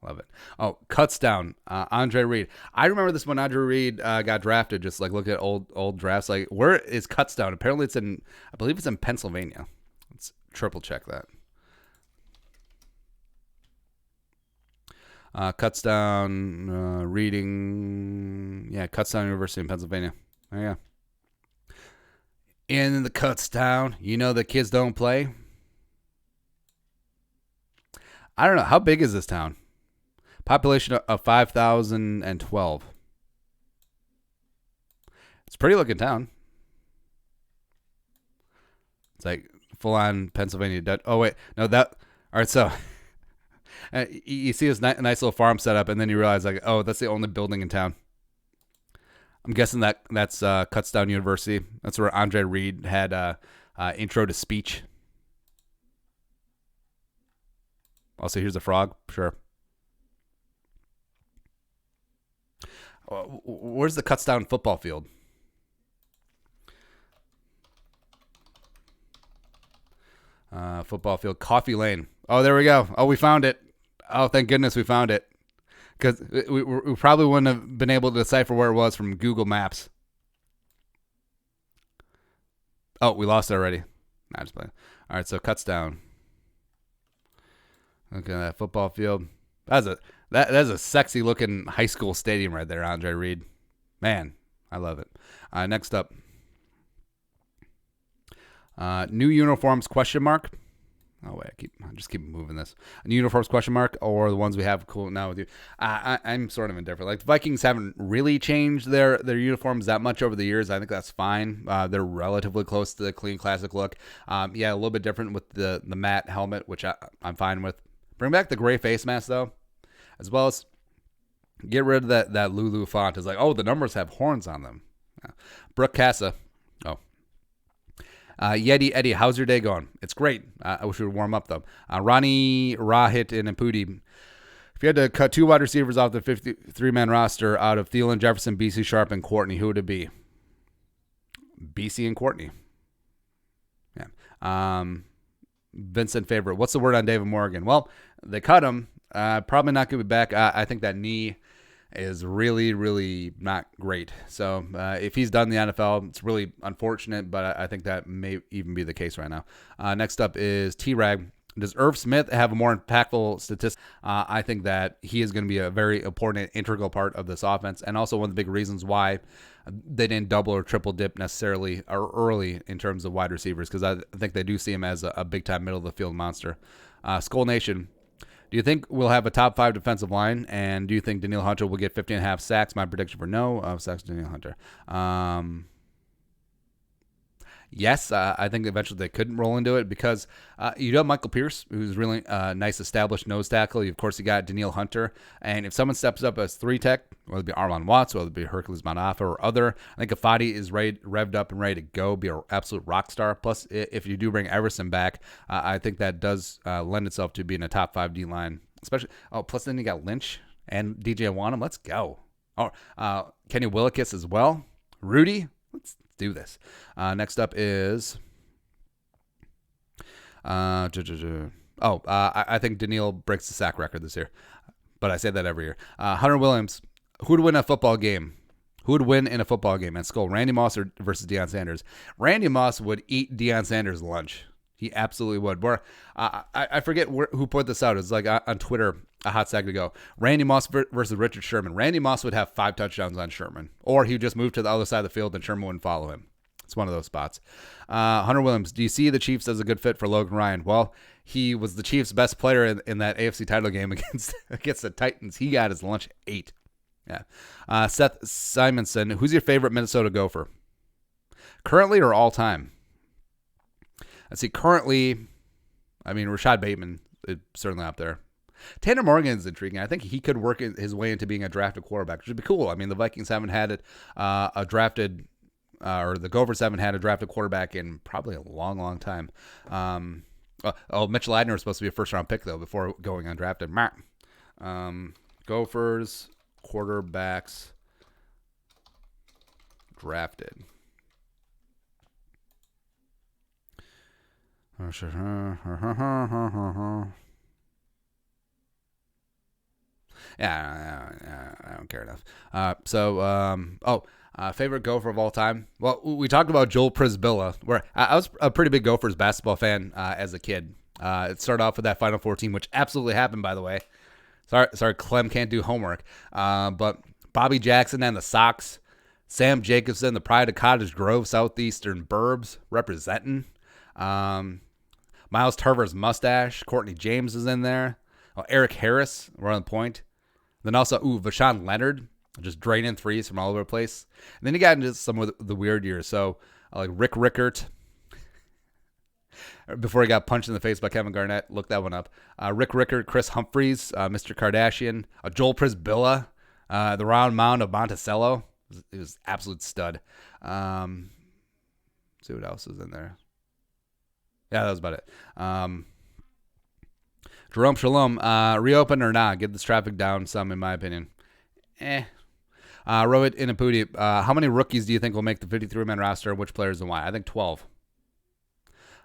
Love it. Oh, cuts down. Andre Reed. I remember this when Andre Reed got drafted. Just like look at old drafts. Like, where is cuts down? Apparently, I believe it's in Pennsylvania. Let's triple check that. Cuts down. Reading. Yeah, cuts down University in Pennsylvania. There you go. In the cuts down, the kids don't play. I don't know. How big is this town? Population of 5,012. It's a pretty looking town. It's like full on Pennsylvania Dutch. Oh, wait. No, that. All right. So you see this nice little farm setup, and then you realize, like, oh, that's the only building in town. I'm guessing that's Kutztown University. That's where Andre Reed had intro to speech. Also, here's a frog. Sure. Where's the Kutztown football field? Football field. Coffee Lane. Oh, there we go. Oh, we found it. Oh, thank goodness we found it. Because we probably wouldn't have been able to decipher where it was from Google Maps. Oh, we lost it already. Nah, just playing. All right, so Kutztown. Look at that football field. That's a sexy looking high school stadium right there, Andre Reed. Man, I love it. Next up, new uniforms ? Oh wait, I just keep moving this. New uniforms ? Or the ones we have cool now with you. I'm sort of indifferent. Like the Vikings haven't really changed their uniforms that much over the years. I think that's fine. They're relatively close to the clean classic look. Yeah, a little bit different with the matte helmet, which I'm fine with. Bring back the gray face mask though, as well as get rid of that Lulu font. It's like, oh, the numbers have horns on them. Brooke Casa. Oh. Yeti Eddie, how's your day going? It's great. I wish we would warm up though. Ronnie Rahit and Impudi. If you had to cut two wide receivers off the 53-man roster out of Thielen, Jefferson, BC Sharp, and Courtney, who would it be? BC and Courtney. Yeah. Vincent favorite. What's the word on David Morgan? Well, they cut him. Probably not going to be back. I think that knee is really, really not great. So if he's done in the NFL, it's really unfortunate, but I think that may even be the case right now. Next up is T-Rag. Does Irv Smith have a more impactful statistic? I think that he is going to be a very important, integral part of this offense, and also one of the big reasons why they didn't double or triple dip necessarily or early in terms of wide receivers, because I think they do see him as a big-time middle-of-the-field monster. Skull Nation, do you think we'll have a top 5 defensive line, and do you think Danielle Hunter will get 15.5 sacks? My prediction for no sacks to Danielle Hunter. Yes, I think eventually they could roll into it because you have Michael Pierce, who's really nice established nose tackle. Of course, you got Danielle Hunter. And if someone steps up as 3-tech, whether it be Armon Watts, whether it be Hercules Manafa or other, I think if Fadi is revved up and ready to go, be an absolute rock star. Plus, if you do bring Everson back, I think that does lend itself to being a top 5 D-line. Especially, plus then you got Lynch and DJ Wanham. Let's go. Oh, Kenny Willekes as well. Rudy, let's do this. Next up is I think Daniil breaks the sack record this year, but I say that every year. Hunter Williams, who would win a football game? Who would win in a football game at school? Randy Moss versus Deion Sanders? Randy Moss would eat Deion Sanders' lunch. He absolutely would. I forget who put this out. It was like on Twitter a hot second ago. Randy Moss versus Richard Sherman. Randy Moss would have 5 touchdowns on Sherman. Or he would just move to the other side of the field and Sherman wouldn't follow him. It's one of those spots. Hunter Williams, do you see the Chiefs as a good fit for Logan Ryan? Well, he was the Chiefs' best player in that AFC title game against the Titans. He got his lunch 8. Yeah. Seth Simonson, who's your favorite Minnesota Gopher? Currently or all time? Let's see. Currently, Rashad Bateman is certainly up there. Tanner Morgan is intriguing. I think he could work his way into being a drafted quarterback, which would be cool. The Vikings haven't had the Gophers haven't had a drafted quarterback in probably a long, long time. Mitchell Adner was supposed to be a first-round pick, though, before going undrafted. Gophers quarterbacks drafted. Oh, sure. Yeah, I don't care enough. Favorite Gopher of all time? Well, we talked about Joel Prisbilla, where I was a pretty big Gophers basketball fan as a kid. It started off with that Final Four team, which absolutely happened, by the way. Sorry, Clem can't do homework. But Bobby Jackson and the Sox, Sam Jacobson, the pride of Cottage Grove, Southeastern Burbs, representing. Miles Tarver's mustache. Courtney James is in there. Eric Harris, we're on the point. Then also, Vashawn Leonard, just draining threes from all over the place. And then you got into some of the weird years. So, like Rick Rickert, before he got punched in the face by Kevin Garnett. Look that one up. Rick Rickert, Chris Humphreys, Mr. Kardashian, Joel Prisbilla, the round mound of Monticello. It was absolute stud. Let's see what else is in there. Yeah, that was about it. Jerome Shalom, reopen or not? Get this traffic down some, in my opinion. Rohit Inapudi, how many rookies do you think will make the 53-man roster? Which players and why? I think 12.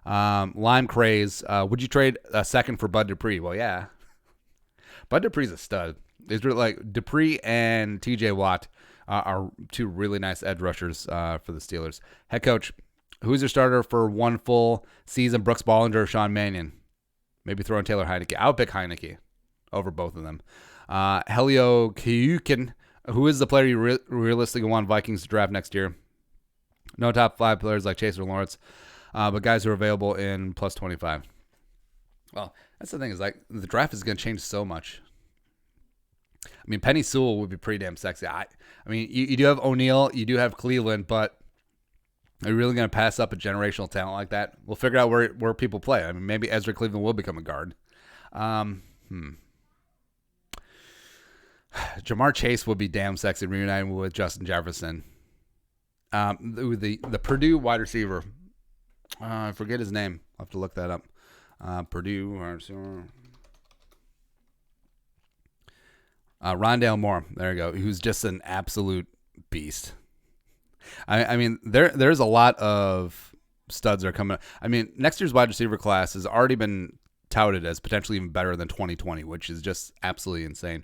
Lime Craze, would you trade a second for Bud Dupree? Well, yeah. Bud Dupree's a stud. It's really like Dupree and TJ Watt are 2 really nice edge rushers for the Steelers. Head coach, who's your starter for one full season? Brooks Bollinger or Sean Mannion? Maybe throw in Taylor Heineke. I would pick Heineke over both of them. Helio Kyukin, who is the player you realistically want Vikings to draft next year? No top 5 players like Chase or Lawrence, but guys who are available in plus 25. Well, that's the thing, is like the draft is going to change so much. Penny Sewell would be pretty damn sexy. You do have O'Neal, you do have Cleveland, but are you really going to pass up a generational talent like that? We'll figure out where people play. Maybe Ezra Cleveland will become a guard. Jamar Chase would be damn sexy reuniting with Justin Jefferson. The Purdue wide receiver. I forget his name. I'll have to look that up. Purdue. Rondale Moore. There you go. Who's just an absolute beast. There's a lot of studs that are coming up. Next year's wide receiver class has already been touted as potentially even better than 2020, which is just absolutely insane.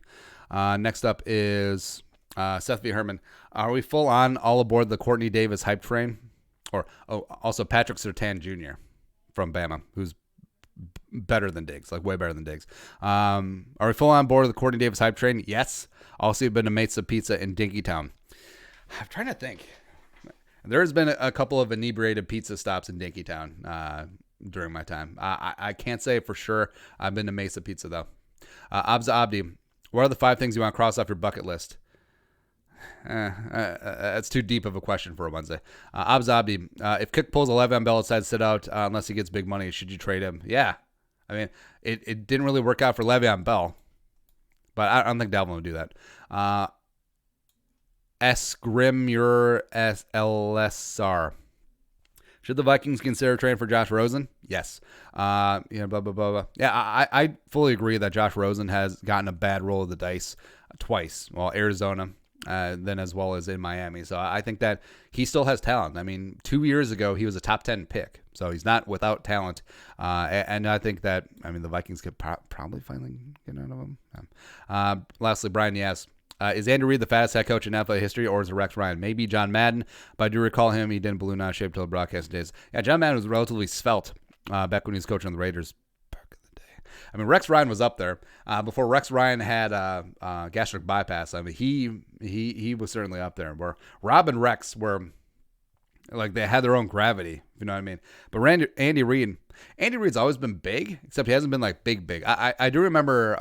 Next up is Seth V. Herman. Are we full on all aboard the Courtney Davis hype train? Also Patrick Surtain Jr. from Bama, who's better than Diggs, like way better than Diggs. Are we full on board the Courtney Davis hype train? Yes. Also been to Mesa Pizza in Dinkytown. I'm trying to think. There's been a couple of inebriated pizza stops in Dinkytown during my time. I can't say for sure I've been to Mesa Pizza, though. Abza Abdi, what are the 5 things you want to cross off your bucket list? That's too deep of a question for a Wednesday. Abza Abdi, if Kick pulls a Le'Veon Bell outside sit out unless he gets big money, should you trade him? Yeah. It didn't really work out for Le'Veon Bell, but I don't think Dalvin would do that. Esgrimur SLSR. Should the Vikings consider trading for Josh Rosen? Yes. Blah, blah, blah, blah. Yeah, I fully agree that Josh Rosen has gotten a bad roll of the dice twice. Well, Arizona than as well as in Miami. So I think that he still has talent. I mean, 2 years ago, he was a top 10 pick. So he's not without talent. And I think that, the Vikings could probably finally get out of him. Lastly, Brian Yass. Is Andy Reid the fattest head coach in NFL history, or is it Rex Ryan? Maybe John Madden, but I do recall him. He didn't balloon out of shape till the broadcast days. Yeah, John Madden was relatively svelte back when he was coaching the Raiders back in the day. Rex Ryan was up there before Rex Ryan had gastric bypass. He was certainly up there. Where Rob and Rex were like they had their own gravity, if you know what I mean. But Andy Reid's always been big, except he hasn't been like big. I do remember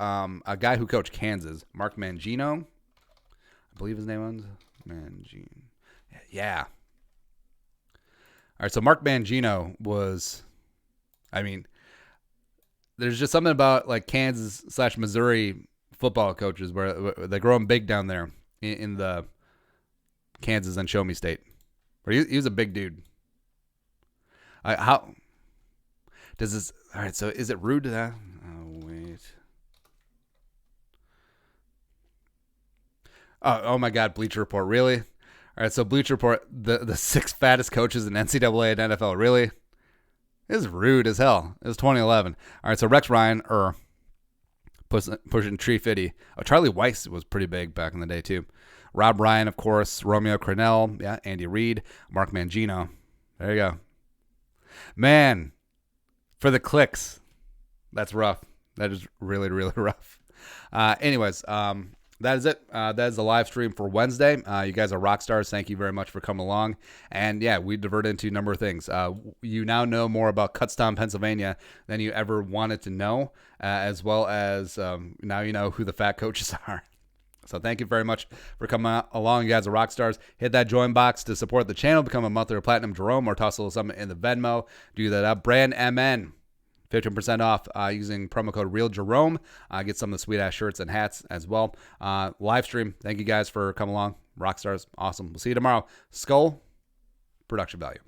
a guy who coached Kansas, Mark Mangino. I believe his name was Mangino. Yeah. All right, so Mark Mangino was, there's just something about like Kansas/Missouri football coaches where they grow them big down there in the Kansas and Show Me State. He was a big dude. How does this? All right, so is it rude to that? Oh wait. Oh my God, Bleacher Report, really? All right, so Bleacher Report, the 6 fattest coaches in NCAA and NFL, really? This is rude as hell. It was 2011. All right, so Rex Ryan, pushing 350. Oh, Charlie Weiss was pretty big back in the day too. Rob Ryan, of course, Romeo Crennel, yeah, Andy Reid, Mark Mangino. There you go. Man, for the clicks, that's rough. That is really, really rough. Anyways, that is it. That is the live stream for Wednesday. You guys are rock stars. Thank you very much for coming along. And yeah, we diverted into a number of things. You now know more about Kutztown, Pennsylvania than you ever wanted to know, as well as now you know who the fat coaches are. So thank you very much for coming along. You guys are rock stars. Hit that join box to support the channel. Become a monthly or platinum Jerome, or toss a little something in the Venmo. Do that up. Brand MN. 15% off using promo code RealJerome. Get some of the sweet-ass shirts and hats as well. Live stream. Thank you guys for coming along. Rockstars. Awesome. We'll see you tomorrow. Skull. Production value.